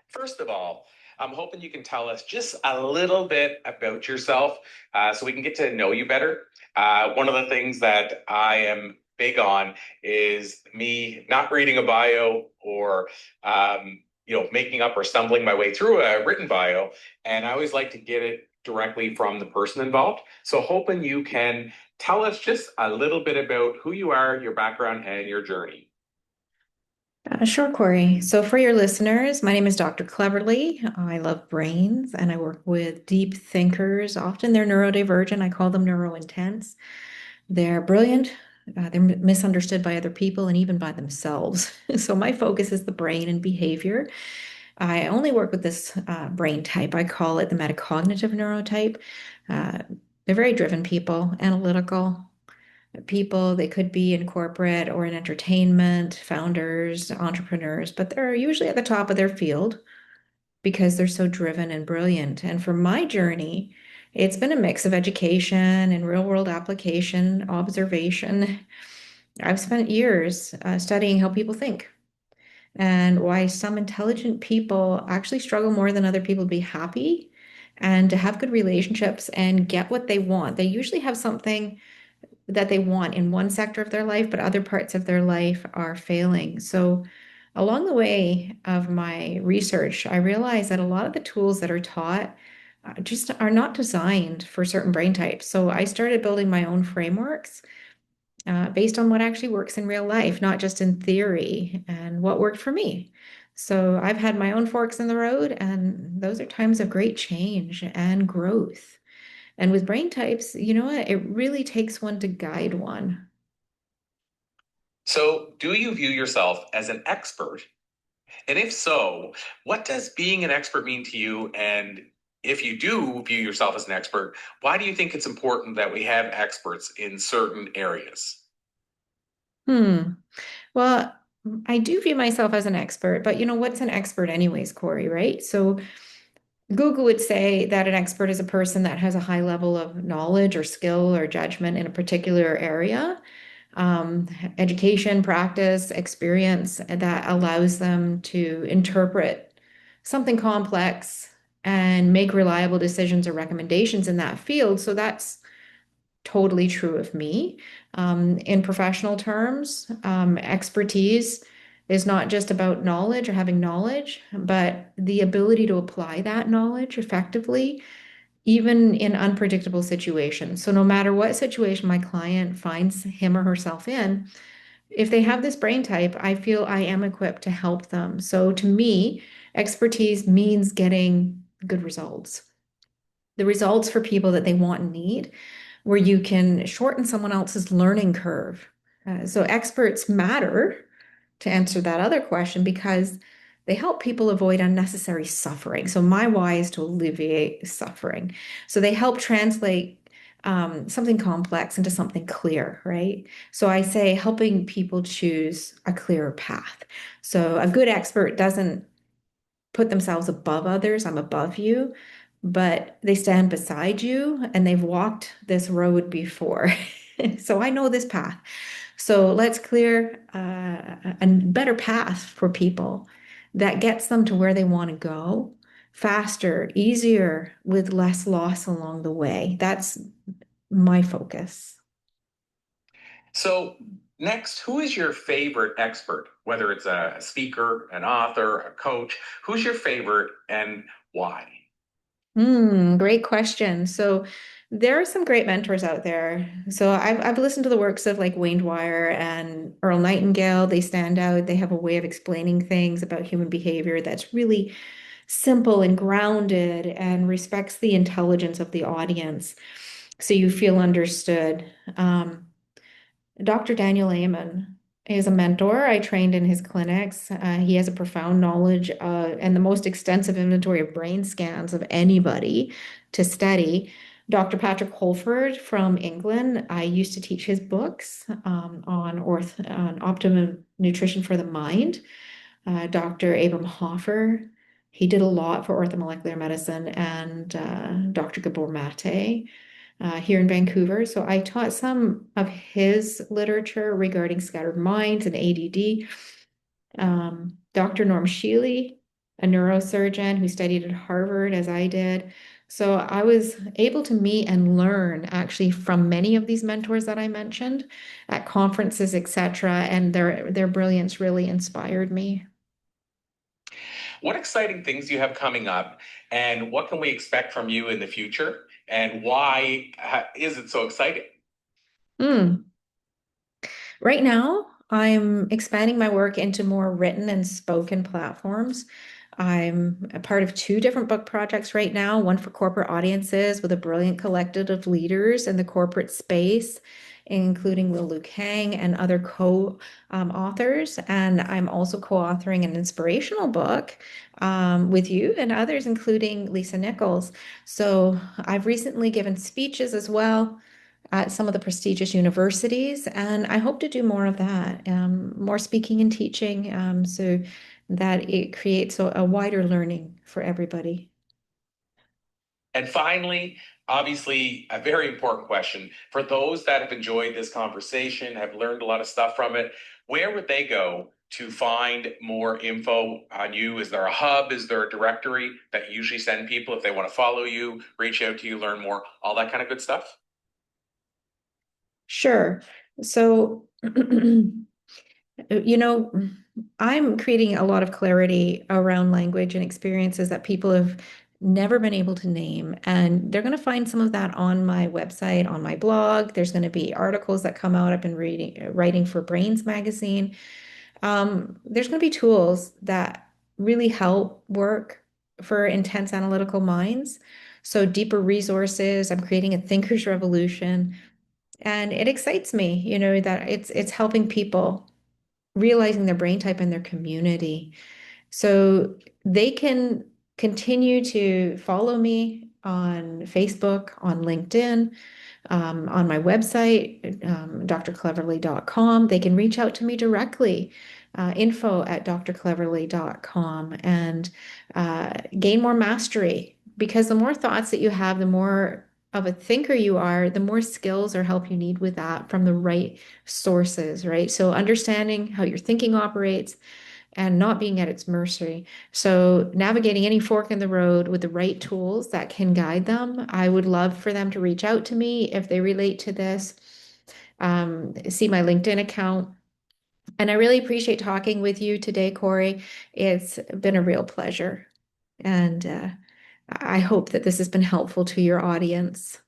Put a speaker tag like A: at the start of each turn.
A: First of all, I'm hoping you can tell us just a little bit about yourself so we can get to know you better. One of the things that I am big on is me not reading a bio or making up or stumbling my way through a written bio. And I always like to get it directly from the person involved. So hoping you can tell us just a little bit about who you are, your background, and your journey.
B: Sure, Corey. So, for your listeners, my name is Dr. Cleverly. I love brains and I work with deep thinkers. Often they're neurodivergent. I call them neurointense. They're brilliant. They're misunderstood by other people and even by themselves. So, my focus is the brain and behavior. I only work with this brain type. I call it the metacognitive neurotype. Uh, they're very driven people, analytical people. They could be in corporate or in entertainment, founders, entrepreneurs, but they're usually at the top of their field because they're so driven and brilliant. And for my journey, it's been a mix of education and real world application, observation. I've spent years studying how people think and why some intelligent people actually struggle more than other people to be happy and to have good relationships and get what they want. They usually have something that they want in one sector of their life, but other parts of their life are failing. So, along the way of my research, I realized that a lot of the tools that are taught just are not designed for certain brain types. So, I started building my own frameworks based on what actually works in real life, not just in theory, and what worked for me. So, I've had my own forks in the road, and those are times of great change and growth. And with brain types, you know what? It really takes one to guide one.
A: So, do you view yourself as an expert? And if so, what does being an expert mean to you? And if you do view yourself as an expert, why do you think it's important that we have experts in certain areas?
B: Hmm. Well, I do view myself as an expert, but you know, what's an expert anyways, Corey, right? So Google would say that an expert is a person that has a high level of knowledge or skill or judgment in a particular area, um, education, practice, experience that allows them to interpret something complex and make reliable decisions or recommendations in that field. So that's totally true of me. In professional terms, expertise is not just about knowledge or having knowledge, but the ability to apply that knowledge effectively, even in unpredictable situations. So, no matter what situation my client finds him or herself in, if they have this brain type, I feel I am equipped to help them. So, to me, expertise means getting good results, the results for people that they want and need, where you can shorten someone else's learning curve. So experts matter to answer that other question because they help people avoid unnecessary suffering. So my why is to alleviate suffering. So they help translate something complex into something clear, right? So I say helping people choose a clearer path. So a good expert doesn't put themselves above others. I'm above you, but they stand beside you and they've walked this road before. So I know this path. So let's clear a better path for people that gets them to where they want to go faster, easier, with less loss along the way. That's my focus.
A: So, next, who is your favorite expert? Whether it's a speaker, an author, a coach, who's your favorite and why?
B: Great question. So there are some great mentors out there. So I've listened to the works of like Wayne Dwyer and Earl Nightingale. They stand out. They have a way of explaining things about human behavior that's really simple and grounded and respects the intelligence of the audience. So you feel understood. Dr. Daniel Amen is a mentor. I trained in his clinics. He has a profound knowledge and the most extensive inventory of brain scans of anybody to study. Dr. Patrick Holford from England, I used to teach his books on optimum nutrition for the mind. Dr. Abram Hoffer, he did a lot for orthomolecular medicine, and Dr. Gabor Mate here in Vancouver. So I taught some of his literature regarding scattered minds and ADD. Dr. Norm Shealy. a neurosurgeon who studied at Harvard as I did. So I was able to meet and learn actually from many of these mentors that I mentioned at conferences, etc. And their brilliance really inspired me.
A: What exciting things do you have coming up, and what can we expect from you in the future? And why is it so exciting?
B: Hmm. Right now, I'm expanding my work into more written and spoken platforms. I'm a part of two different book projects right now, one for corporate audiences with a brilliant collective of leaders in the corporate space, including Lulu Kang and other co-authors. And I'm also co-authoring an inspirational book with you and others, including Lisa Nichols. So I've recently given speeches as well at some of the prestigious universities, and I hope to do more of that, more speaking and teaching, so that it creates a wider learning for everybody.
A: And finally, obviously, a very important question for those that have enjoyed this conversation, have learned a lot of stuff from it, where would they go to find more info on you? Is there a hub? Is there a directory that you usually send people if they want to follow you, reach out to you, learn more, all that kind of good stuff?
B: Sure. So, you know, I'm creating a lot of clarity around language and experiences that people have never been able to name. And they're going to find some of that on my website, on my blog. There's going to be articles that come out. I've been writing for Brains magazine. There's going to be tools that really help work for intense analytical minds. So deeper resources. I'm creating a thinker's revolution. And it excites me, that it's helping people realizing their brain type and their community. So they can continue to follow me on Facebook, on LinkedIn, on my website, drcleverly.com. They can reach out to me directly, info@drcleverly.com, and gain more mastery. Because the more thoughts that you have, the more of a thinker you are, the more skills or help you need with that from the right sources, right? So understanding how your thinking operates and not being at its mercy. So navigating any fork in the road with the right tools that can guide them. I would love for them to reach out to me if they relate to this. See my LinkedIn account. And I really appreciate talking with you today, Corey. It's been a real pleasure. And I hope that this has been helpful to your audience.